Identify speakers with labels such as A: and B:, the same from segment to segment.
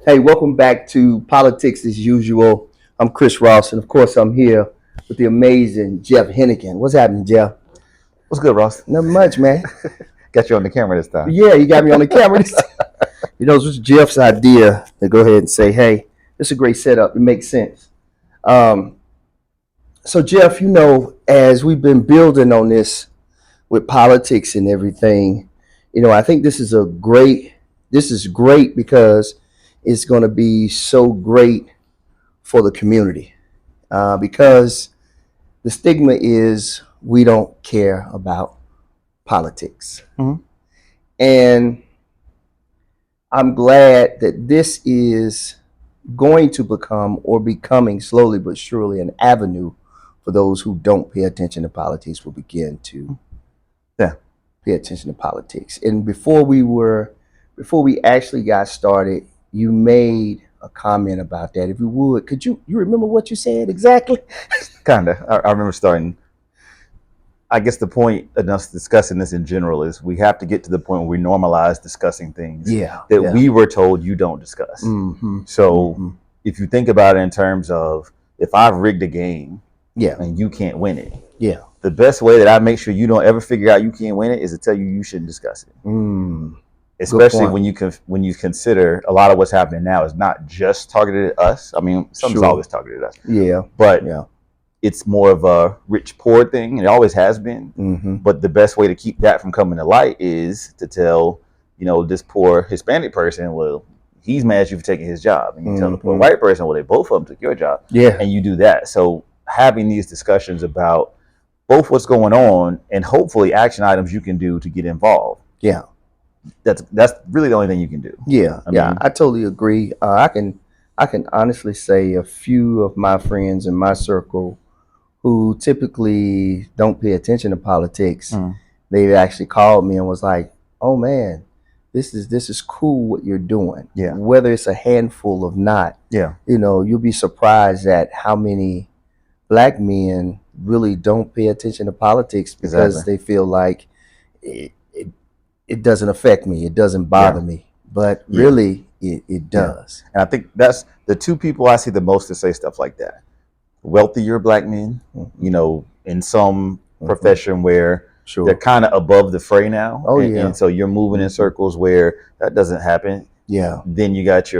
A: Hey, welcome back to Politics as Usual. I'm Chris Ross, and of course, I'm here with the amazing Jeff Henighan. What's happening, Jeff?
B: What's good, Ross?
A: Not much, man.
B: Got you on the camera this time.
A: Yeah, you got me on the camera. It was Jeff's idea to go ahead and say, hey, this is a great setup. It makes sense. Um, so, Jeff, as we've been building on this with politics and everything, I think this is great because it's going to be so great for the community because the stigma is we don't care about politics.
B: Mhm.
A: And I'm glad that this is going to become or becoming slowly but surely an avenue for those who don't pay attention to politics will begin to
B: Yeah.
A: pay attention to politics. And before we actually got started, you made a comment about that. If you would, could you remember what you said exactly?
B: Kinda. I remember starting. I guess the point of us discussing this in general is we have to get to the point where we normalize discussing things that we were told you don't discuss.
A: Mm-hmm.
B: So
A: Mm-hmm.
B: if you think about it in terms of if I've rigged a game
A: Yeah.
B: and you can't win it,
A: Yeah.
B: the best way that I make sure you don't ever figure out you can't win it is to tell you shouldn't discuss it.
A: Mm.
B: Especially when you consider a lot of what's happening now is not just targeted at us. I mean, something's
A: Sure.
B: always targeted at us,
A: Yeah.
B: but
A: Yeah.
B: it's more of a rich poor thing. It always has been.
A: Mm-hmm.
B: But the best way to keep that from coming to light is to tell, this poor Hispanic person, well, he's mad at you for taking his job. And you tell the poor white person, well, they both of them took your job.
A: Yeah.
B: And you do that. So having these discussions about both what's going on and hopefully action items you can do to get involved.
A: Yeah.
B: That's really the only thing you can do.
A: Yeah.
B: I mean,
A: I totally agree. I can honestly say a few of my friends in my circle who typically don't pay attention to politics, they actually called me and was like, "Oh man, this is cool what you're doing.
B: Yeah.
A: Whether it's a handful of not,
B: Yeah.
A: you'll be surprised at how many black men really don't pay attention to politics because
B: Exactly.
A: they feel like it doesn't affect me, it doesn't bother me, but really it does."
B: And I think that's the two people I see the most to say stuff like that. Wealthier black men, in some profession where
A: Sure.
B: they're kind of above the fray now.
A: Oh,
B: and,
A: yeah.
B: and so you're moving in circles where that doesn't happen.
A: Yeah.
B: Then you got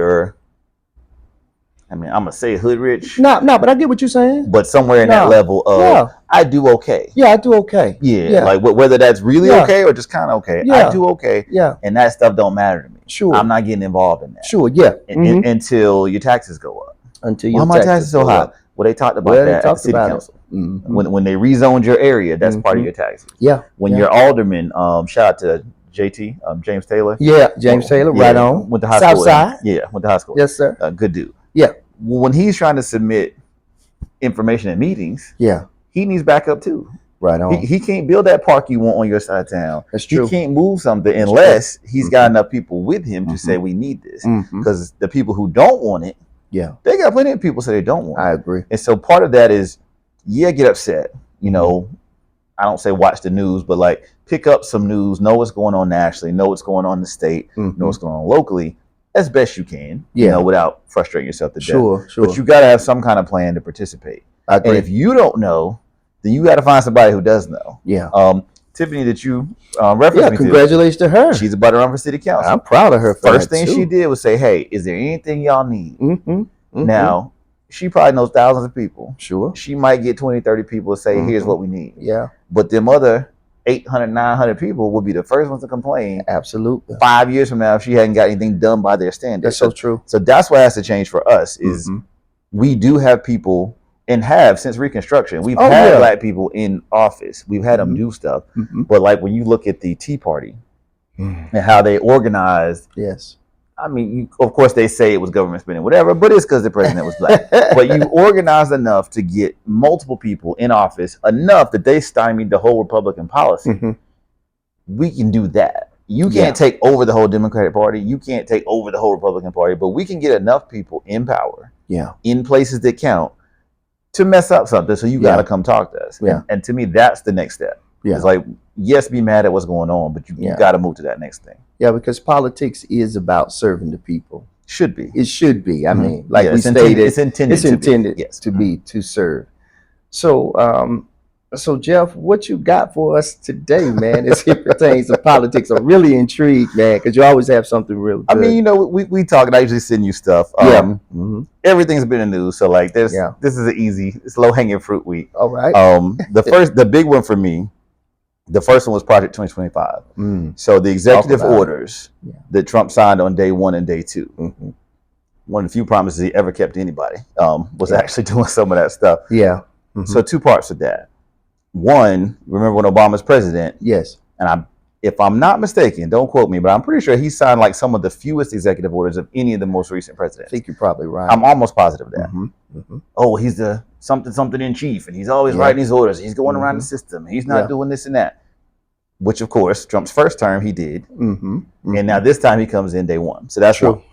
B: I'm going to say hood rich,
A: No, but I get what you're saying.
B: but somewhere in that level of I do okay.
A: Yeah, I do okay.
B: Yeah. Like whether that's really okay or just kind of okay.
A: Yeah.
B: I do okay.
A: Yeah.
B: And that stuff don't matter to me.
A: Sure.
B: I'm not getting involved in that.
A: Sure, yeah.
B: Until your taxes go up.
A: Until
B: Why
A: your
B: my taxes so high? Well, they talked about that at the city council. When they rezoned your area, that's part of your taxes.
A: Yeah.
B: When your alderman, shout out to JT, James Taylor.
A: Yeah, James Taylor, right on.
B: Went to high
A: South
B: school.
A: Side.
B: Went to high school.
A: Yes, sir.
B: Good dude.
A: Yeah.
B: When he's trying to submit information at meetings,
A: Yeah.
B: he needs backup too.
A: Right on.
B: He can't build that park you want on your side of town.
A: That's true.
B: He can't move something unless he's got enough people with him to say we need this. Because the people who don't want it, they got plenty of people say they don't want it.
A: I agree.
B: And so part of that is, get upset. I don't say watch the news, but like pick up some news, know what's going on nationally, know what's going on in the state, know what's going on locally as best you can, without frustrating yourself to death.
A: Sure.
B: But you got to have some kind of plan to participate.
A: I agree.
B: And if you don't know, then you got to find somebody who does know.
A: Yeah.
B: Tiffany, that you referenced me
A: congratulations to her.
B: She's about to run for city council.
A: I'm proud of her.
B: First thing she did was say, "Hey, is there anything y'all need?" Now, she probably knows thousands of people.
A: Sure.
B: She might get 20, 30 people to say, "Here's what we need."
A: Yeah.
B: But them other 800, 900 people will be the first ones to complain.
A: Absolutely.
B: 5 years from now, if she hadn't got anything done by their standards.
A: That's so true.
B: So that's what has to change for us is we do have people and have since Reconstruction. We've had black people in office. We've had them do stuff. But like when you look at the Tea Party and how they organized.
A: Yes.
B: I mean, of course, they say it was government spending, whatever, but it's because the president was black. But you organized enough to get multiple people in office, enough that they stymied the whole Republican policy. We can do that. You can't take over the whole Democratic Party. You can't take over the whole Republican Party, but we can get enough people in power, in places that count, to mess up something. So you got to come talk to us. And to me, that's the next step. It's like, yes, be mad at what's going on, but you got to move to that next thing.
A: Yeah, because politics is about serving the people.
B: Should be.
A: It should be. I mean, like we
B: it's
A: stated,
B: it's intended
A: to be to serve. So, so Jeff, what you got for us today, man, as it pertains to politics? I'm really intrigued, man, because you always have something real good.
B: I mean, we talk, and I usually send you stuff. Everything's been in the news, so like, this is it's low hanging fruit week.
A: All right.
B: The big one for me, the first one was Project 2025. So the executive orders that Trump signed on day 1 and day 2. One of the few promises he ever kept to anybody was actually doing some of that stuff. So 2 parts of that. One, remember when Obama's president?
A: Yes.
B: And if I'm not mistaken, don't quote me, but I'm pretty sure he signed like some of the fewest executive orders of any of the most recent presidents.
A: I think you're probably right.
B: I'm almost positive of that. Oh, he's the something in chief, and he's always writing these orders. He's going around the system. He's not doing this and that. Which, of course, Trump's first term he did. And now this time he comes in day 1. So that's
A: true.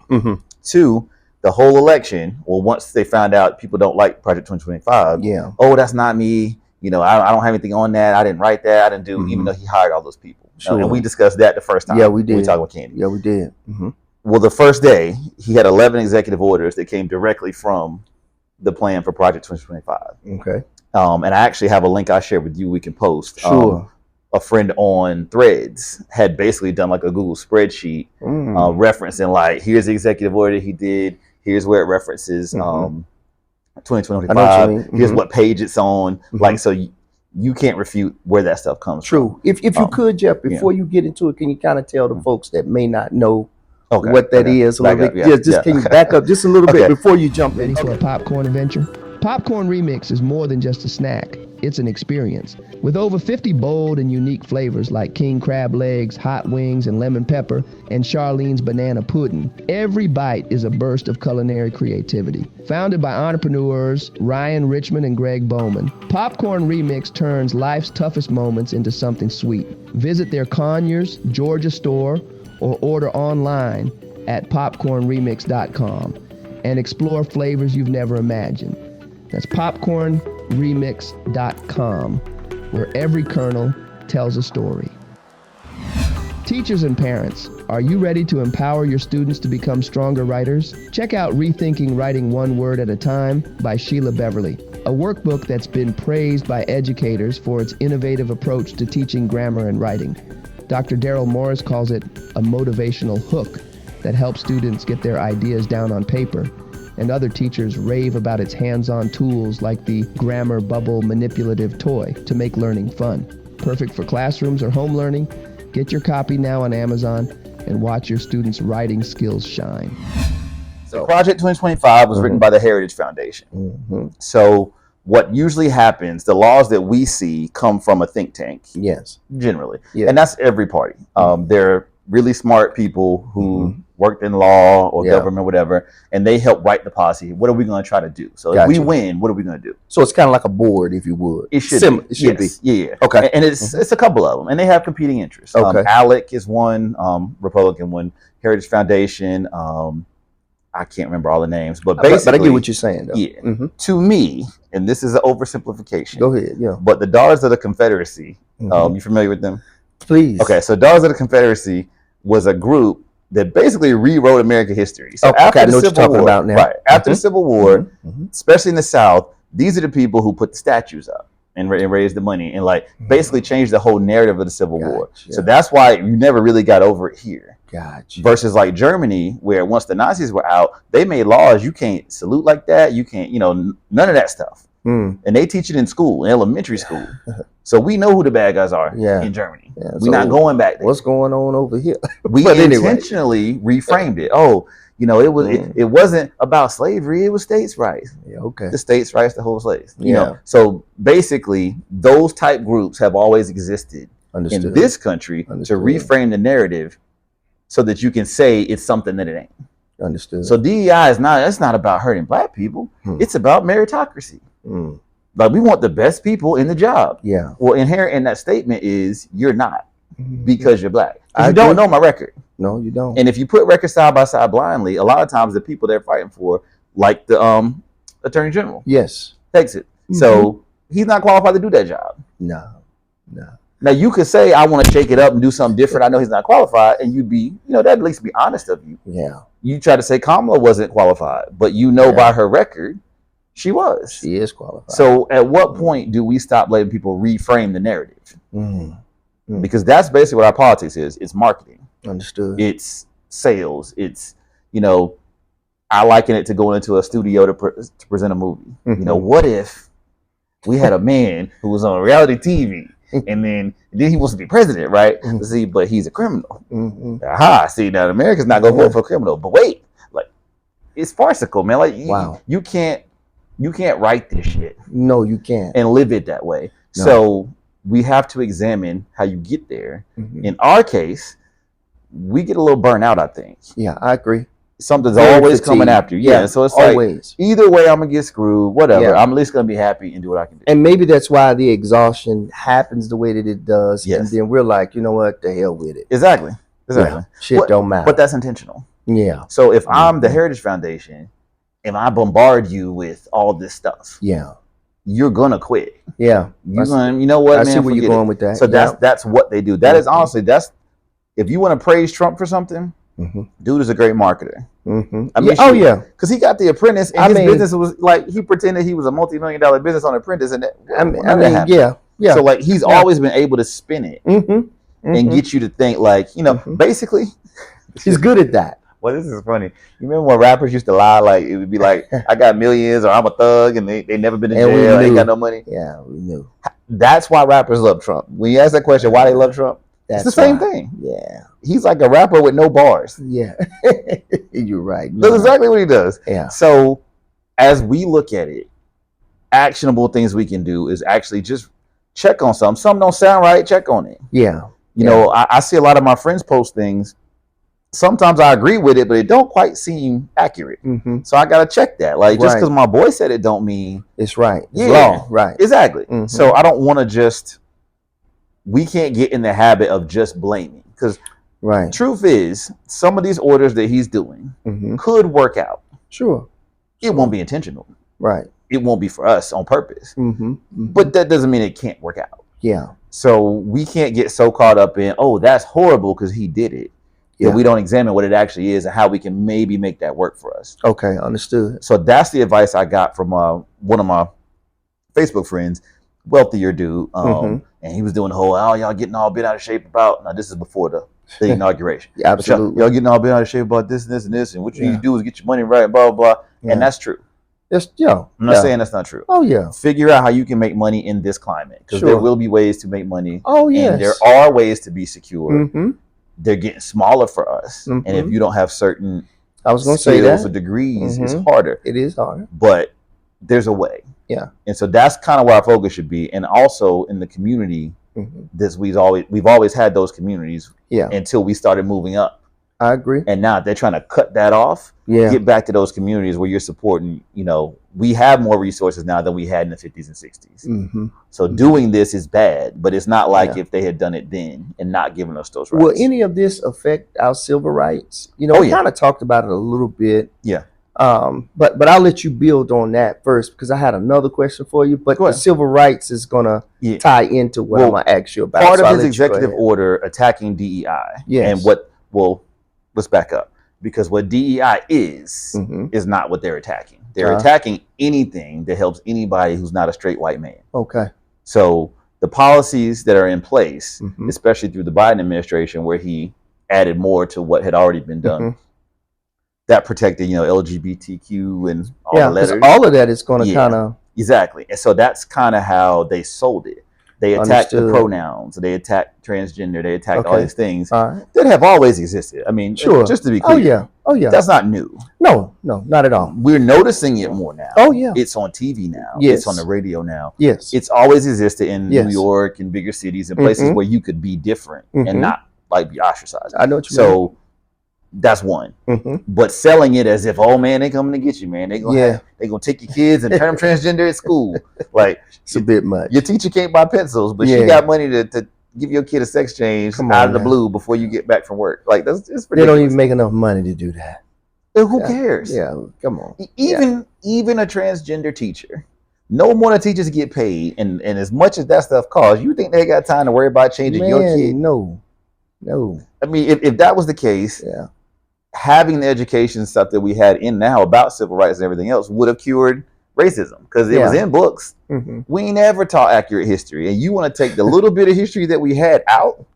B: 2, the whole election, well, once they found out people don't like Project 2025, oh, that's not me. You know, I don't have anything on that. I didn't write that. I didn't do, even though he hired all those people. And we discussed that the first time.
A: Yeah, we did.
B: We talked with Candy.
A: Yeah, we did.
B: Well, the first day, he had 11 executive orders that came directly from the plan for Project 2025.
A: Okay.
B: And I actually have a link I share with you we can post.
A: Sure.
B: A friend on Threads had basically done like a Google spreadsheet referencing like, here's the executive order he did. Here's where it references 2025. Here's what page it's on. Like, so you can't refute where that stuff comes
A: from. If you could, Jeff, before you get into it, can you kind of tell the folks that may not know what that is a little bit? Can you back up just a little bit before you jump in?
C: Ready for a popcorn adventure? Popcorn Remix is more than just a snack. It's an experience. With over 50 bold and unique flavors like king crab legs, hot wings, and lemon pepper, and Charlene's banana pudding, every bite is a burst of culinary creativity. Founded by entrepreneurs Ryan Richmond and Greg Bowman, Popcorn Remix turns life's toughest moments into something sweet. Visit their Conyers, Georgia store or order online at popcornremix.com and explore flavors you've never imagined. That's popcornremix.com, where every kernel tells a story. Teachers and parents, are you ready to empower your students to become stronger writers? Check out Rethinking Writing One Word at a Time by Sheila Beverly, a workbook that's been praised by educators for its innovative approach to teaching grammar and writing. Dr. Daryl Morris calls it a motivational hook that helps students get their ideas down on paper. And other teachers rave about its hands-on tools like the Grammar Bubble Manipulative Toy to make learning fun. Perfect for classrooms or home learning. Get your copy now on Amazon and watch your students' writing skills shine.
B: So Project 2025 was written by the Heritage Foundation. So what usually happens, the laws that we see come from a think tank.
A: Yes.
B: Generally. And that's every party. They're really smart people who worked in law or government, whatever, and they help write the policy. What are we going to try to do? So if we win, what are we going to do?
A: So it's kind of like a board, if you would.
B: It should be.
A: It should be.
B: Yeah.
A: Okay.
B: And it's a couple of them, and they have competing interests. ALEC is one, Republican one, Heritage Foundation. I can't remember all the names, but basically,
A: but I get what you're saying, though.
B: Yeah. To me, and this is an oversimplification.
A: Go ahead. Yeah.
B: But the Daughters of the Confederacy, you familiar with them?
A: Please.
B: Okay. So Daughters of the Confederacy was a group that basically rewrote American history. So after the Civil War,
A: about now.
B: Right, after the Civil War, especially in the South, these are the people who put the statues up and raised the money and like basically changed the whole narrative of the Civil War. So that's why you never really got over it here. Versus like Germany, where once the Nazis were out, they made laws. You can't salute like that. You can't, none of that stuff. And they teach it in school, in elementary school. So we know who the bad guys are in Germany. We're not going back there.
A: What's going on over here?
B: We intentionally reframed it. It wasn't about slavery. It was states' rights. The states' rights to hold slaves. You know. So basically, those type groups have always existed in this country to reframe the narrative so that you can say it's something that it ain't.
A: Understood.
B: So DEI is not about hurting black people. It's about meritocracy. Like we want the best people in the job. Well, inherent in that statement is you're not because you're black. You don't know my record.
A: No, you don't.
B: And if you put records side by side blindly, a lot of times the people they're fighting for, like the Attorney General, takes it. So he's not qualified to do that job.
A: No.
B: Now you could say I want to shake it up and do something different. I know he's not qualified, and you'd be, that'd at least be honest of you. You try to say Kamala wasn't qualified, but by her record, she was.
A: She is qualified.
B: So at what point do we stop letting people reframe the narrative? Because that's basically what our politics is. It's marketing.
A: Understood.
B: It's sales. It's, I liken it to going into a studio to present a movie. What if we had a man who was on reality TV and then he wants to be president, right? See, but he's a criminal. Aha, see, now America's not going to vote for a criminal. But wait, like, it's farcical, man. Like, you can't write this shit.
A: No, you can't.
B: And live it that way. No. So we have to examine how you get there. In our case, we get a little burnt out, I think.
A: Yeah, I agree.
B: Something's always coming after you. Yeah, so it's
A: always.
B: Like, either way, I'm going to get screwed, whatever. Yeah. I'm at least going to be happy and do what I can do.
A: And maybe that's why the exhaustion happens the way that it does. Yes. And then we're like, you know what, the hell with it.
B: Exactly.
A: Yeah. Shit don't matter.
B: But that's intentional.
A: Yeah.
B: So if I'm the Heritage Foundation and I bombard you with all this stuff, you're going to quit.
A: Yeah.
B: You're going, you know what,
A: I
B: man,
A: see where you're going with that.
B: So that's what they do. That is honestly, if you want to praise Trump for something, dude is a great marketer. I mean, because he got The Apprentice, and his business was like, he pretended he was a multi-million-dollar business on Apprentice, and
A: yeah.
B: So like, he's always been able to spin it and get you to think, like, basically,
A: he's good at that.
B: Well, this is funny. You remember when rappers used to lie? Like, it would be like, I got millions, or I'm a thug, and they never been in jail, they ain't got no money.
A: Yeah, we knew.
B: That's why rappers love Trump. When you ask that question, why they love Trump, it's the same thing.
A: Yeah.
B: He's like a rapper with no bars.
A: Yeah. You're right.
B: That's exactly what he does.
A: Yeah.
B: So as we look at it, actionable things we can do is actually just check on something. Something don't sound right, check on it.
A: Yeah.
B: You know, I see a lot of my friends post things. Sometimes I agree with it, but it don't quite seem accurate. So I got to check that. Like, just because my boy said it don't mean
A: it's right. It's law. Right.
B: Exactly. So I don't want to we can't get in the habit of just blaming, because truth is, some of these orders that he's doing could work out.
A: Sure.
B: It won't be intentional.
A: Right.
B: It won't be for us on purpose. But that doesn't mean it can't work out.
A: Yeah.
B: So we can't get so caught up in, oh, that's horrible because he did it. That we don't examine what it actually is and how we can maybe make that work for us.
A: Okay, understood.
B: So that's the advice I got from one of my Facebook friends, wealthier dude. And he was doing the whole, y'all getting all bent out of shape about, now this is before the inauguration.
A: Absolutely.
B: Y'all getting all bent out of shape about this and this and this, and what you need to do is get your money right, blah, blah, blah. And that's true. I'm not saying that's not true.
A: Oh, yeah.
B: Figure out how you can make money in this climate, because there will be ways to make money.
A: Oh, yes.
B: And there are ways to be secure. They're getting smaller for us. And if you don't have certain skills or degrees, it's harder.
A: It is harder.
B: But there's a way.
A: Yeah.
B: And so that's kind of where our focus should be. And also in the community, we've always had those communities until we started moving up.
A: I agree.
B: And now they're trying to cut that off. Get back to those communities where you're supporting, we have more resources now than we had in the 50s and 60s. So doing this is bad, but it's not like if they had done it then and not given us those rights.
A: Will any of this affect our civil rights? We kind of talked about it a little bit.
B: Yeah.
A: But I'll let you build on that first, because I had another question for you. But the civil rights is going to tie into what I'm going to ask you about.
B: Part of his executive order attacking DEI. And let's back up. Because what DEI is not what they're attacking. They're attacking anything that helps anybody who's not a straight white man.
A: Okay.
B: So the policies that are in place, especially through the Biden administration, where he added more to what had already been done, that protected, LGBTQ and all the letters.
A: All of that is going to kind of...
B: Exactly. And so that's kind of how they sold it. They attacked the pronouns. They attacked transgender. They attacked all these things that have always existed. I mean, just to be clear.
A: Oh, yeah.
B: That's not new.
A: No, not at all.
B: We're noticing it more now.
A: Oh, yeah.
B: It's on TV now.
A: Yes.
B: It's on the radio now.
A: Yes.
B: It's always existed in New York and bigger cities and places where you could be different and not like be ostracized.
A: I know what you mean.
B: So that's one. But selling it as if, oh man, they coming to get you, man. They gonna take your kids and turn them transgender at school. Like,
A: it's a bit much.
B: Your teacher can't buy pencils, but she got money to give your kid a sex change out of the blue before you get back from work. Like, it's ridiculous.
A: They don't even make enough money to do that.
B: And who cares?
A: Yeah, come on.
B: Even a transgender teacher, no more than teachers get paid, and as much as that stuff costs, you think they got time to worry about changing your kid?
A: No.
B: I mean, if that was the case, having the education stuff that we had in now about civil rights and everything else would have cured racism because it was in books.
A: Mm-hmm.
B: We ain't never taught accurate history, and you want to take the little bit of history that we had out.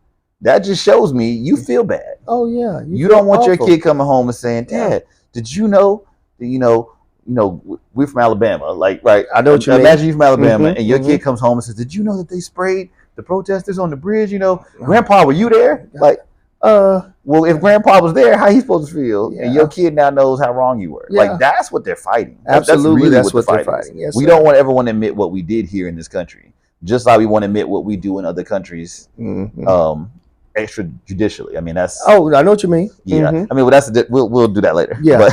B: That just shows me you feel bad.
A: Oh yeah,
B: you don't want your kid coming home and saying, "Dad, did you know that we're from Alabama?" Like, right?
A: I know what you mean.
B: Imagine you from Alabama, and your kid comes home and says, "Did you know that they sprayed the protesters on the bridge? Grandpa, were you there?" Like, well, if Grandpa was there, how he supposed to feel?
A: Yeah.
B: And your kid now knows how wrong you were.
A: Yeah.
B: Like, that's what they're fighting.
A: Absolutely,
B: that's
A: what
B: the
A: they're fighting. Yes,
B: we don't ever want to admit what we did here in this country, just like we want to admit what we do in other countries. Extrajudicially. I mean, that's.
A: Oh, I know what you mean.
B: Yeah.
A: Mm-hmm.
B: I mean, well, we'll do that later.
A: Yeah.
B: But,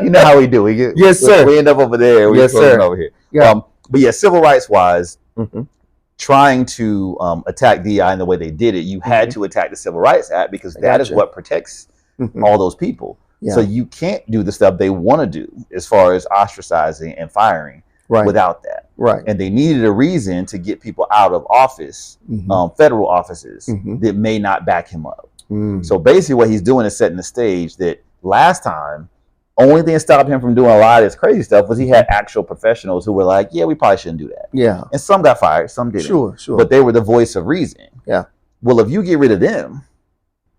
B: you know how we do.
A: Yes, sir.
B: We end up over there.
A: Yes, sir.
B: Over here.
A: Yeah.
B: But yeah, civil rights wise, trying to attack DI in the way they did it, you had to attack the Civil Rights Act because that is what protects all those people. Yeah. So you can't do the stuff they want to do as far as ostracizing and firing without that.
A: Right.
B: And they needed a reason to get people out of office, federal offices that may not back him up. So basically what he's doing is setting the stage that last time, only thing that stopped him from doing a lot of this crazy stuff was he had actual professionals who were like, yeah, we probably shouldn't do that.
A: Yeah.
B: And some got fired, some didn't.
A: Sure.
B: But they were the voice of reason.
A: Yeah.
B: Well, if you get rid of them,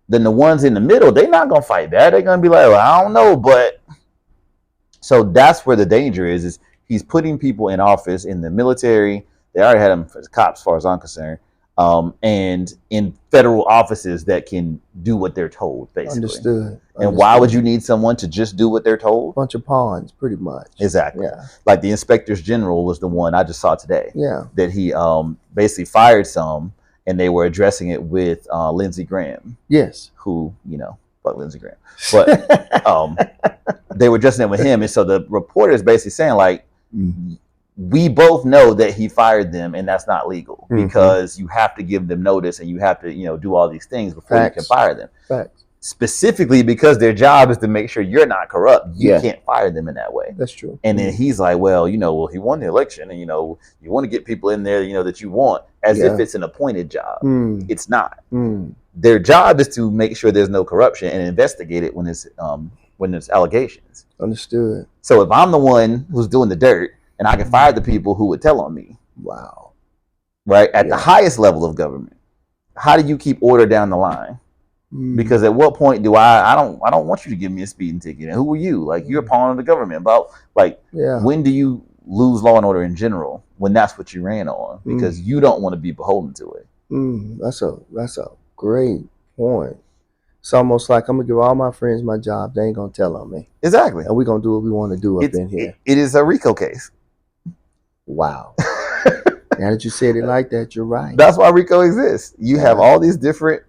B: then the ones in the middle, they're not going to fight that. They're going to be like, well, I don't know, but. So that's where the danger is he's putting people in office in the military. They already had them for the cops, as far as I'm concerned. And in federal offices that can do what they're told, basically.
A: Understood.
B: And why would you need someone to just do what they're told?
A: Bunch of pawns, pretty much.
B: Exactly.
A: Yeah.
B: Like the inspectors general was the one I just saw today.
A: Yeah.
B: That he basically fired some, and they were addressing it with Lindsey Graham.
A: Yes.
B: Who, fuck Lindsey Graham. But they were addressing it with him, and so the reporter is basically saying like. We both know that he fired them, and that's not legal because you have to give them notice and you have to, do all these things before you can fire them.
A: Facts.
B: Specifically because their job is to make sure you're not corrupt. You can't fire them in that way.
A: That's true.
B: And then he's like, well, he won the election, and you want to get people in there, that you want, as if it's an appointed job. It's not. Their job is to make sure there's no corruption and investigate it when there's allegations.
A: Understood.
B: So if I'm the one who's doing the dirt, and I can fire the people who would tell on me.
A: Wow.
B: Right? At the highest level of government. How do you keep order down the line? Because at what point do I don't want you to give me a speeding ticket. And who are you? Like, you're a pawn of the government. But when do you lose law and order in general when that's what you ran on? Because you don't want to be beholden to it.
A: That's a great point. It's almost like I'm gonna give all my friends my job. They ain't gonna tell on me.
B: Exactly.
A: And we're gonna do what we want to do up in here.
B: It is a RICO case.
A: Wow. Now that you said it like that, you're right.
B: That's why RICO exists. You have all these different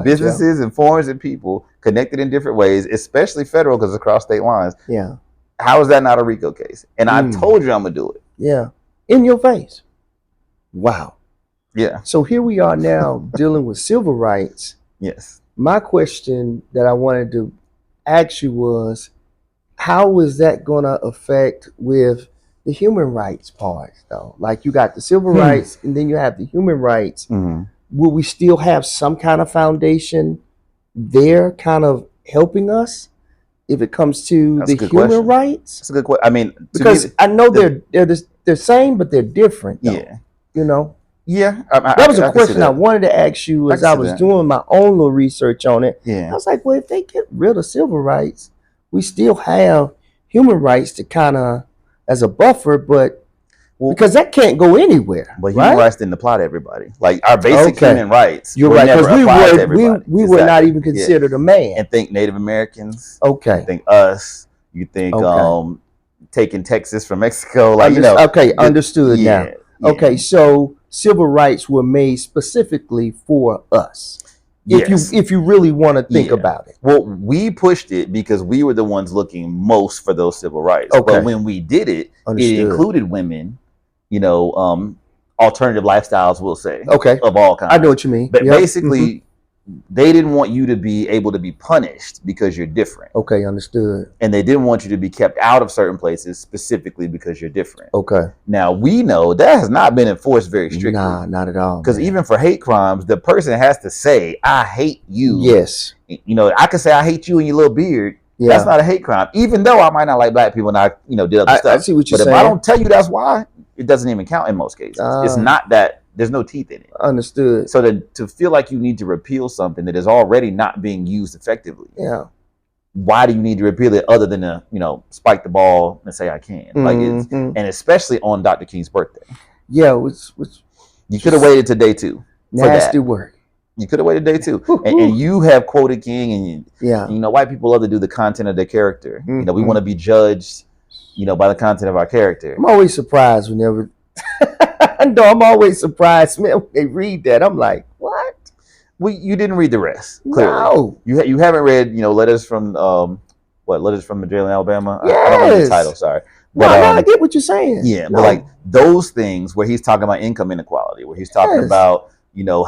B: businesses and forms and people connected in different ways, especially federal because it's across state lines.
A: Yeah.
B: How is that not a RICO case? And I told you I'm gonna do it.
A: Yeah. In your face. Wow.
B: Yeah.
A: So here we are now dealing with civil rights.
B: Yes.
A: My question that I wanted to ask you was, how is that going to affect with the human rights part, though? Like, you got the civil rights and then you have the human rights. Will we still have some kind of foundation there kind of helping us if it comes to the human rights?
B: That's a good question. I mean,
A: because I know they're the same, but they're different, though.
B: Yeah. Yeah.
A: That was a question I wanted to ask you as I was doing my own little research on it.
B: Yeah.
A: I was like, well, if they get rid of civil rights, we still have human rights to kind of as a buffer, but because that can't go anywhere.
B: But human rights didn't apply to everybody. Like, our basic human rights.
A: You're right, because we were not even considered a man.
B: And think Native Americans.
A: Okay.
B: You think us. You think taking Texas from Mexico. Like,
A: understood now. Yeah. Okay, so civil rights were made specifically for us. If you really want to think about it.
B: Well, we pushed it because we were the ones looking most for those civil rights. Okay. But when we did it, it included women, alternative lifestyles, we'll say.
A: Okay.
B: Of all kinds.
A: I know what you mean.
B: But basically, they didn't want you to be able to be punished because you're different.
A: Okay, understood.
B: And they didn't want you to be kept out of certain places specifically because you're different.
A: Okay.
B: Now, we know that has not been enforced very strictly.
A: Nah, not at all.
B: Because even for hate crimes, the person has to say, I hate you.
A: Yes.
B: You know, I could say I hate you and your little beard.
A: Yeah.
B: That's not a hate crime. Even though I might not like black people and I, did other stuff.
A: I see what you're
B: saying. But
A: saying.
B: if I don't tell you that's why, it doesn't even count in most cases. It's not that there's no teeth in it.
A: Understood.
B: So to feel like you need to repeal something that is already not being used effectively.
A: Yeah.
B: Why do you need to repeal it other than to, spike the ball and say I can? Like it's, and especially on Dr. King's birthday.
A: Yeah, which
B: you could have waited to day 2.
A: Nasty work.
B: You could have waited day 2. And you have quoted King and white people love to do the content of their character.
A: Mm-hmm.
B: We want to be judged, by the content of our character.
A: I'm always surprised whenever I'm always surprised, man, when they read that. I'm like, what?
B: Well, you didn't read the rest. Clearly.
A: No.
B: You haven't read, letters from letters from the jail in Alabama?
A: Yes.
B: I don't know the title, sorry. But,
A: I get what you're saying.
B: Yeah, but like those things where he's talking about income inequality, where he's talking about,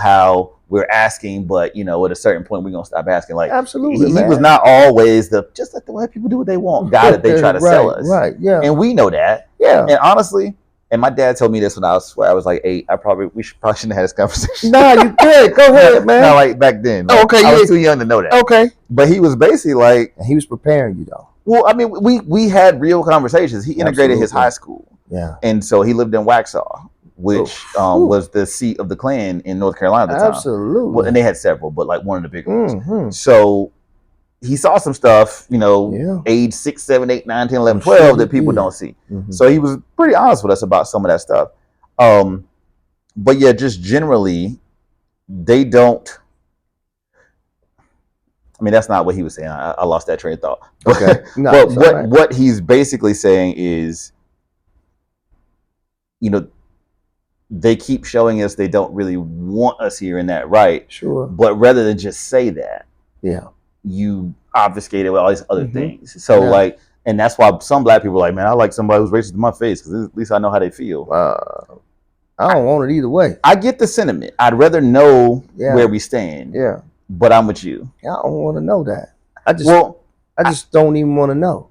B: how we're asking, but at a certain point we're gonna stop asking. Like
A: absolutely,
B: he was not always just let the white people do what they want. Guy that they try to sell us.
A: Right, yeah.
B: And we know that.
A: Yeah.
B: And honestly, and my dad told me this when I was like 8. We probably shouldn't have had this conversation.
A: Nah, you good. Go ahead, man.
B: Not like back then. Like,
A: Okay,
B: I was too young to know that.
A: Okay.
B: But he was basically like,
A: and he was preparing you though.
B: Well, I mean, we had real conversations. He integrated his high school.
A: Yeah.
B: And so he lived in Waxhaw, which was the seat of the Klan in North Carolina at the time.
A: Absolutely.
B: Well, and they had several, but like one of the big ones.
A: Mm-hmm.
B: So he saw some stuff, age 6, 7, 8, 9, 10, 11, 12 that people don't see. Mm-hmm. So he was pretty honest with us about some of that stuff. But yeah, just generally, they don't. I mean, that's not what he was saying. I lost that train of thought.
A: Okay. No,
B: but what he's basically saying is, they keep showing us they don't really want us here in that right.
A: Sure.
B: But rather than just say that, you obfuscate it with all these other things. So and that's why some black people are like, man, I like somebody who's racist in my face because at least I know how they feel.
A: I don't want it either way.
B: I get the sentiment. I'd rather know where we stand.
A: Yeah.
B: But I'm with you.
A: I don't want to know that. I just don't even want to know.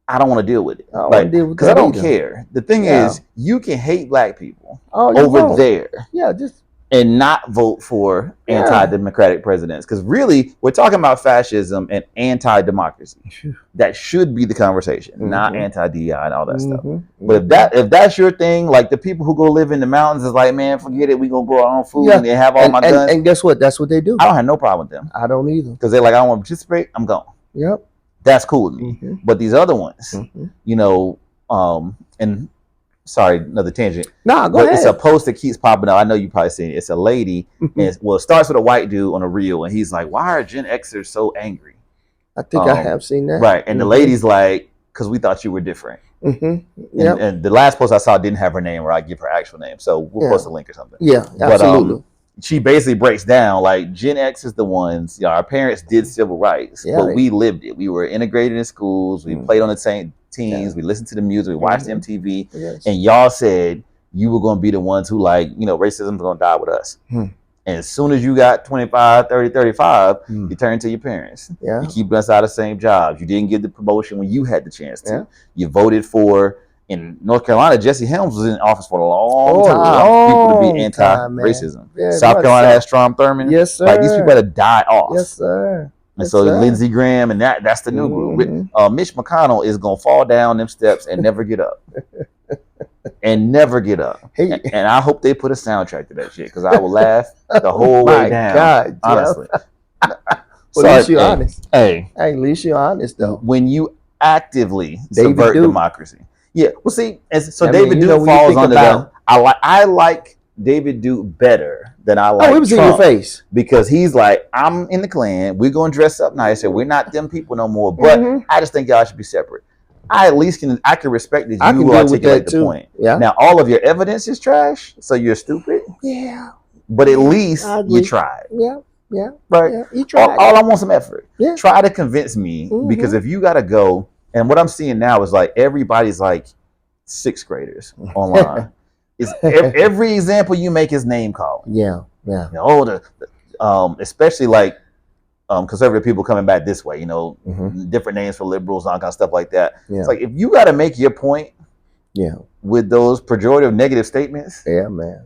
B: I don't want to deal with it.
A: I don't want to deal with that
B: because I don't
A: either.
B: care. The thing is, you can hate black people over there.
A: Yeah, just
B: and not vote for anti-democratic presidents. Because really, we're talking about fascism and anti-democracy. That should be the conversation, not anti-DI and all that stuff. But if that's your thing, like the people who go live in the mountains is like, man, forget it. We gonna grow our own food and they have all my guns.
A: And guess what? That's what they do.
B: I don't have no problem with them.
A: I don't either.
B: Because they're like, I don't want to participate. I'm gone.
A: Yep.
B: That's cool with me. But these other ones, and sorry, another tangent.
A: Nah, go ahead.
B: It's a post that keeps popping up. I know you probably seen it. It's a lady. And it starts with a white dude on a reel, and he's like, "Why are Gen Xers so angry?"
A: I think I have seen that.
B: Right, and the lady's like, "Because we thought you were different." And the last post I saw didn't have her name, or I give her actual name, so we'll post a link or something.
A: Yeah, absolutely.
B: But, she basically breaks down like Gen X is the ones. Our parents did civil rights, but we lived it. We were integrated in schools. We played on the same teams. We listened to the music. We watched MTV. And y'all said you were going to be the ones who racism's going to die with us. And as soon as you got 25, 30, 35, you turn to your parents. You keep us out of the same jobs. You didn't get the promotion when you had the chance to. You voted for. In North Carolina, Jesse Helms was in office for a long time. People to be anti-racism. South Carolina has Strom Thurmond.
A: Yes, sir.
B: Like these people had to die off.
A: Yes, sir.
B: And so Lindsey Graham and that's the new group. Mitch McConnell is gonna fall down them steps and never get up. And I hope they put a soundtrack to that shit because I will laugh the whole way down. God, honestly.
A: Well, at least you're honest.
B: Hey,
A: at least you're honest though.
B: When you actively subvert democracy. Yeah, well, see, David Duke falls under them. I like David Duke better than I like.
A: It was
B: Trump
A: in your face
B: because he's like, I'm in the Klan. We're gonna dress up nicer. We're not them people no more. But I just think y'all should be separate. I at least can respect that you articulate the point.
A: Yeah.
B: Now all of your evidence is trash, so you're stupid.
A: Yeah.
B: But at least you tried.
A: Yeah. Yeah.
B: Right.
A: Yeah. You tried.
B: All I want some effort.
A: Yeah.
B: Try to convince me because if you gotta go. And what I'm seeing now is like everybody's like 6th graders online. It's every example you make is name calling.
A: Yeah.
B: The especially like conservative people coming back this way,
A: Mm-hmm.
B: different names for liberals and all kind of stuff like that.
A: Yeah.
B: It's like, if you got to make your point
A: Yeah.
B: with those pejorative negative statements,
A: Yeah, man.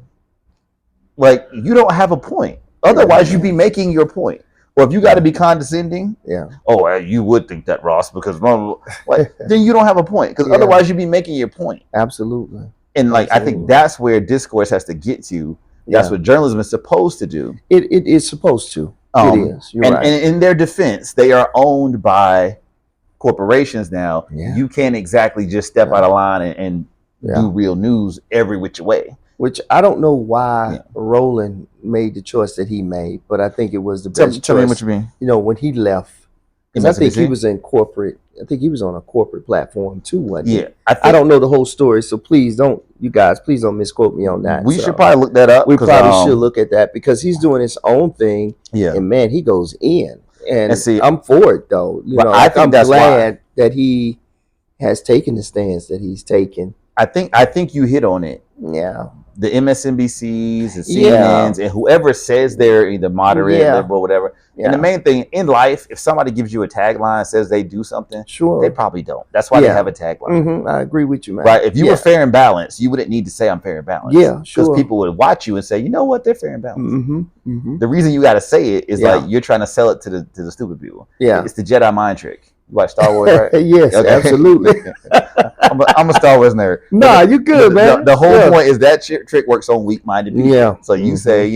B: like, you don't have a point. Otherwise, you'd be making your point. Or if you got to be condescending,
A: Yeah.
B: oh, you would think that, Ross, because like, then you don't have a point. Because
A: Yeah.
B: otherwise, you'd be making your point.
A: Absolutely.
B: And like, I
A: Absolutely.
B: think that's where discourse has to get to. That's
A: Yeah.
B: what journalism is supposed to do.
A: It is supposed to. It is. You're
B: and,
A: right.
B: and in their defense, they are owned by corporations now.
A: Yeah.
B: You can't exactly just step out of line and do real news every which way.
A: Which I don't know why
B: Yeah.
A: Roland made the choice that he made, but I think it was the best
B: Tell me
A: choice.
B: what you mean.
A: When he left, because I think he
B: MSNBC?
A: was in corporate. I think he was on a corporate platform too, wasn't he?
B: Yeah,
A: I don't know the whole story, so please don't misquote me on that.
B: We
A: So
B: should probably look that up.
A: we
B: 'cause,
A: probably should look at that because he's doing his own thing,
B: Yeah,
A: and man, he goes in. And
B: see,
A: I'm for it though.
B: but I think
A: I'm
B: that's
A: glad that he has taken the stance that he's taken.
B: I think you hit on it.
A: Yeah.
B: The MSNBCs and
A: Yeah.
B: CNNs and whoever says they're either moderate,
A: Yeah.
B: liberal, whatever.
A: Yeah.
B: And the main thing in life, if somebody gives you a tagline, says they do something,
A: Sure.
B: they probably don't. That's why they
A: Yeah.
B: have a tagline.
A: Mm-hmm. I agree with you, man.
B: Right? If you
A: Yeah.
B: were fair and balanced, you wouldn't need to say I'm fair and balanced.
A: Yeah, sure.
B: Because people would watch you and say, you know what, they're fair and balanced.
A: Mm-hmm. Mm-hmm.
B: The reason you got to say it is
A: Yeah.
B: like you're trying to sell it to the stupid people.
A: Yeah.
B: It's the Jedi mind trick. You watch Star Wars, right?
A: Yes,
B: Okay.
A: absolutely.
B: I'm a Star Wars nerd.
A: Nah, you good, man.
B: The whole
A: Yeah.
B: point is that trick works on weak-minded people.
A: Yeah.
B: So you
A: Mhm.
B: say,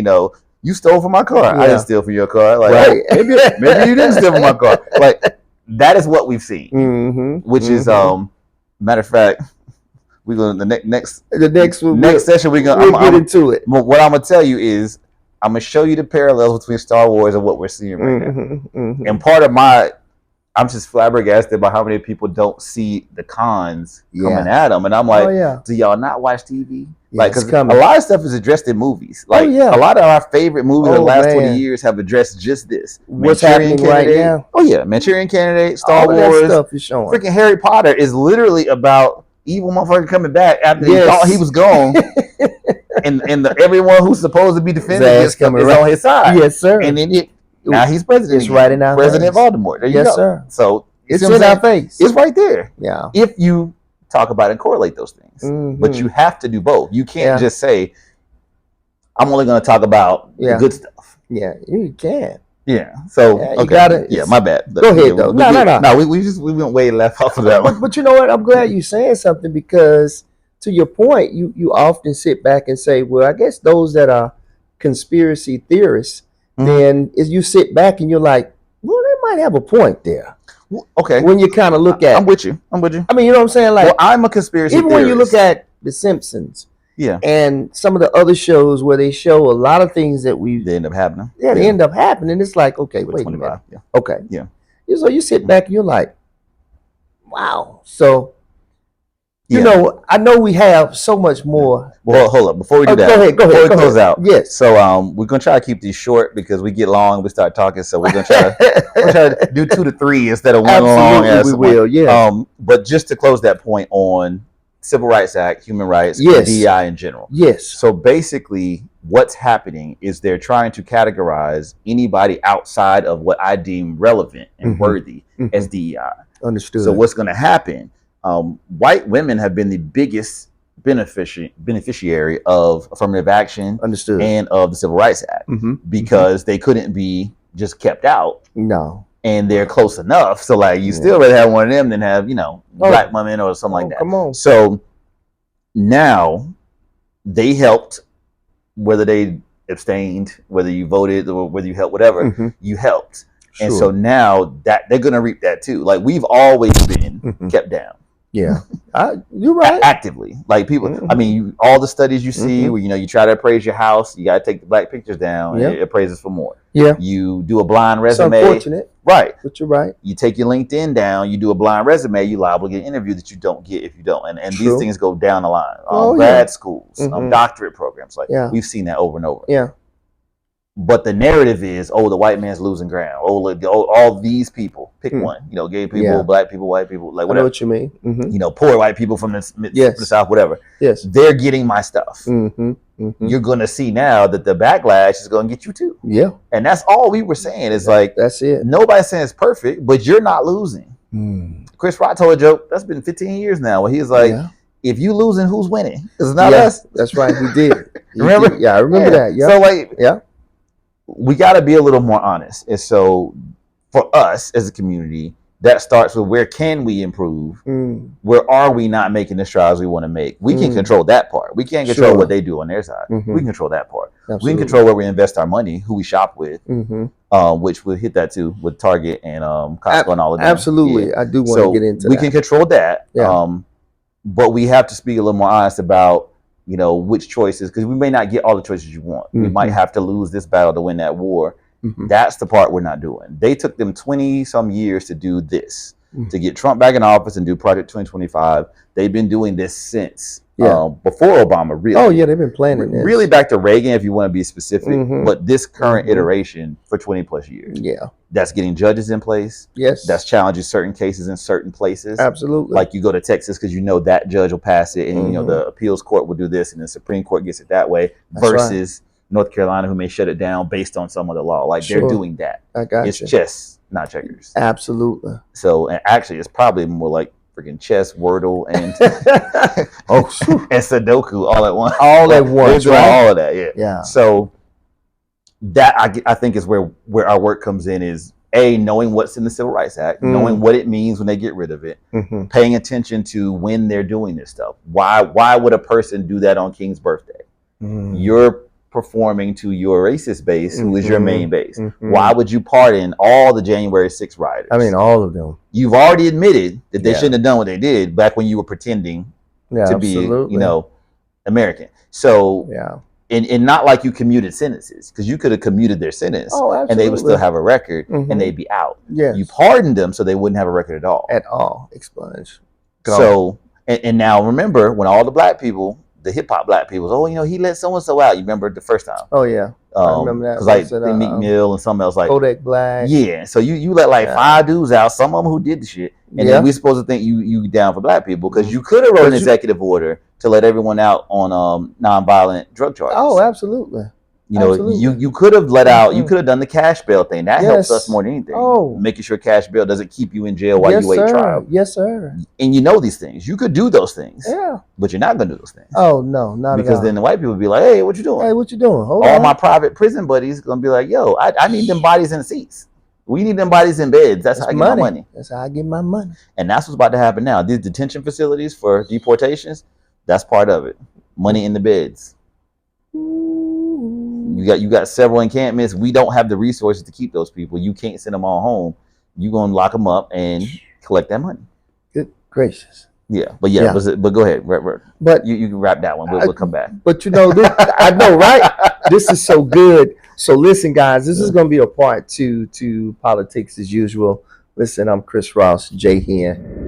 B: you stole from my car. I
A: Yeah.
B: didn't steal from your car. Like,
A: Right.
B: maybe you didn't steal from my car. Like, that is what we've seen.
A: Mm-hmm.
B: Which is matter of fact, we're going to next session we'll
A: get into it.
B: what I'm gonna tell you is I'm gonna show you the parallels between Star Wars and what we're seeing right now.
A: Mm-hmm. Mm-hmm.
B: And part of I'm just flabbergasted by how many people don't see the cons coming at them. And I'm like,
A: Oh yeah.
B: do y'all not watch TV?
A: Yeah,
B: Like,
A: it's
B: because
A: coming.
B: a lot of stuff is addressed in movies. Like,
A: yeah.
B: a lot of our favorite movies of the
A: Oh,
B: last
A: man.
B: 20 years have addressed just this.
A: What's
B: Manchurian
A: happening right
B: Candidate.
A: now?
B: Oh yeah, Manchurian Candidate, Star
A: All of that
B: Wars,
A: stuff is showing.
B: freaking Harry Potter is literally about evil motherfucker coming back after he
A: Yes.
B: thought he was gone, and everyone who's supposed to be defending
A: His ass
B: this stuff
A: coming
B: is
A: right.
B: on his side.
A: Yes, sir.
B: And then now he's president.
A: It's
B: again.
A: right in our
B: President
A: face.
B: Voldemort. There you
A: Yes,
B: go.
A: sir.
B: So you
A: It's
B: see what
A: in
B: I'm
A: our
B: saying?
A: face.
B: It's right there.
A: Yeah.
B: If you talk about it and correlate those things,
A: Mhm.
B: but you have to do both. You can't
A: Yeah.
B: just say, "I'm only going to talk about
A: Yeah.
B: the good stuff."
A: Yeah, you can.
B: Yeah. So
A: Yeah, you
B: okay.
A: gotta-
B: Yeah, my bad.
A: Go ahead,
B: Yeah,
A: though.
B: we-
A: No.
B: No, we went way left off of that one.
A: But you know what? I'm glad you're saying something because, to your point, you often sit back and say, well, I guess those that are conspiracy theorists,
B: Mhm.
A: then is you sit back and you're like, well, they might have a point there.
B: Okay.
A: When you kind of look at,
B: I'm with you. I'm with you.
A: I mean, you know what I'm saying? Like,
B: Well, I'm a conspiracy
A: even
B: theorist.
A: when you look at The Simpsons
B: yeah,
A: and some of the other shows where they show a lot of things that we,
B: they end up happening.
A: they end up happening. It's like, okay,
B: With
A: wait a
B: 25.
A: minute.
B: Yeah.
A: Okay.
B: Yeah.
A: So you sit back and you're like, wow. So,
B: Yeah.
A: I know we have so much more.
B: Well, hold up. Before we do
A: Oh,
B: that,
A: go ahead.
B: before we
A: go
B: close
A: ahead.
B: out.
A: Yes.
B: So we're gonna try to keep these short because we get long, we start talking. So we're gonna try to do 2 to 3 instead of one long.
A: Absolutely, we will. Yeah.
B: But just to close that point on Civil Rights Act, human rights,
A: Yes.
B: and DEI in general.
A: Yes.
B: So basically, what's happening is they're trying to categorize anybody outside of what I deem relevant and
A: Mhm.
B: worthy
A: Mhm.
B: as DEI.
A: Understood.
B: So what's going to happen? White women have been the biggest beneficiary of affirmative action
A: Understood.
B: and of the Civil Rights Act
A: Mhm.
B: because they couldn't be just kept out,
A: No.
B: and they're close enough. So like, you still rather have one of them than have black women or something like that.
A: Come on.
B: So now they helped, whether they abstained, whether you voted, or whether you helped, whatever,
A: Mhm.
B: you helped. And
A: Sure.
B: so now that they're going to reap that too. Like, we've always been
A: Mhm.
B: kept down
A: Yeah. You're right.
B: actively. Like, people,
A: Mhm.
B: I mean, all the studies you see
A: Mhm.
B: where, you try to appraise your house, you got to take the black pictures down,
A: Yeah.
B: and it appraises for more.
A: Yeah.
B: You do a blind
A: It's
B: resume.
A: unfortunate,
B: Right.
A: but you're right.
B: You take your LinkedIn down, you do a blind resume, you liable to get an interview that you don't get if you don't. And these
A: True.
B: things go down the line.
A: Oh,
B: Grad
A: yeah.
B: schools,
A: Mhm.
B: doctorate programs. Like,
A: Yeah.
B: we've seen that over and over.
A: Yeah.
B: But the narrative is, oh, the white man's losing ground. Oh, look, all these people, pick one. You know, gay people, black people, white people, like
A: I know
B: whatever.
A: what you mean.
B: You know, poor white people from the
A: Yes.
B: South, whatever.
A: Yes.
B: They're getting my stuff. You're going to see now that the backlash is going to get you too.
A: Yeah.
B: And that's all we were saying. Is like,
A: that's it.
B: Nobody's saying it's perfect, but you're not losing. Chris Rock told a joke that's been 15 years now, where he was like, if you losing, who's winning? It's not us.
A: That's right. He did.
B: Remember?
A: Did. Yeah, I remember that. Yeah.
B: So like, we got to be a little more honest. And so for us as a community, that starts with where can we improve? Where are we not making the strides we want to make? We can control that part. We can't control what they do on their side. We can control that part.
A: Absolutely.
B: We can control where we invest our money, who we shop with, which we'll hit that too with Target and Costco and all of that.
A: Absolutely. Yeah. I do want to get into
B: we can control that. But we have to speak a little more honest about, you know, which choices, because we may not get all the choices you want. We might have to lose this battle to win that war. That's the part we're not doing. They took them 20 some years to do this, to get Trump back in office and do Project 2025. They've been doing this since before Obama, really.
A: Oh, yeah, they've been planning this.
B: Really back to Reagan, if you want to be specific. But this current iteration for 20 plus years. Yeah. That's getting judges in place.
A: Yes.
B: That's challenging certain cases in certain places.
A: Absolutely.
B: Like you go to Texas because you know that judge will pass it, and you know the appeals court will do this, and the Supreme Court gets it that way, versus North Carolina, who may shut it down based on some of the law. Like they're doing that.
A: I got
B: It's chess, not checkers.
A: Absolutely.
B: So, and actually, it's probably more like freaking chess, Wordle, and and Sudoku all at once.
A: All at once, right?
B: All of that,
A: Yeah.
B: So that I think is where our work comes in, is knowing what's in the Civil Rights Act, knowing what it means when they get rid of it, paying attention to when they're doing this stuff. Why would a person do that on King's birthday? You're performing to your racist base, who is your main base. Why would you pardon all the January 6th rioters?
A: I mean, all of them.
B: You've already admitted that they shouldn't have done what they did back when you were pretending to be, you know, American. So, and not like you commuted sentences, because you could have commuted their sentence and they would still have a record and they'd be out. You pardoned them so they wouldn't have a record at all.
A: Expunge.
B: So, and now remember, when all the black people, the hip hop black people, oh, you know, he let so and so out. You remember the first time?
A: Oh yeah, I remember that.
B: Because like Meek Mill and something else, like
A: Kodak Black.
B: Yeah, so you let like 5 dudes out, some of them who did the shit, and then we supposed to think you down for black people, because you could have wrote an executive order to let everyone out on nonviolent drug charges.
A: Oh, absolutely.
B: You know, you could have let out, you could have done the cash bail thing. That helps us more than anything. Oh. Making sure cash bail doesn't keep you in jail while you wait trial.
A: Yes, sir.
B: And you know these things. You could do those things. Yeah. But you're not going to do those things.
A: Oh, no, not
B: because then the white people would be like, hey, what you doing?
A: Hey, what you doing? Hold
B: All
A: on.
B: my private prison buddies going to be like, yo, I need them bodies in the seats. We need them bodies in beds. That's how I get my money.
A: That's how I get my money.
B: And that's what's about to happen now. These detention facilities for deportations, that's part of it. Money in the beds. You got several encampments. We don't have the resources to keep those people. You can't send them all home. You're going to lock them up and collect that money.
A: Good gracious.
B: Yeah, but but go ahead. But you can wrap that one. We'll come back.
A: But you know, I know, right? This is so good. So listen, guys, this is going to be a part 2 to politics as usual. Listen, I'm Chris Ross, J. Hen.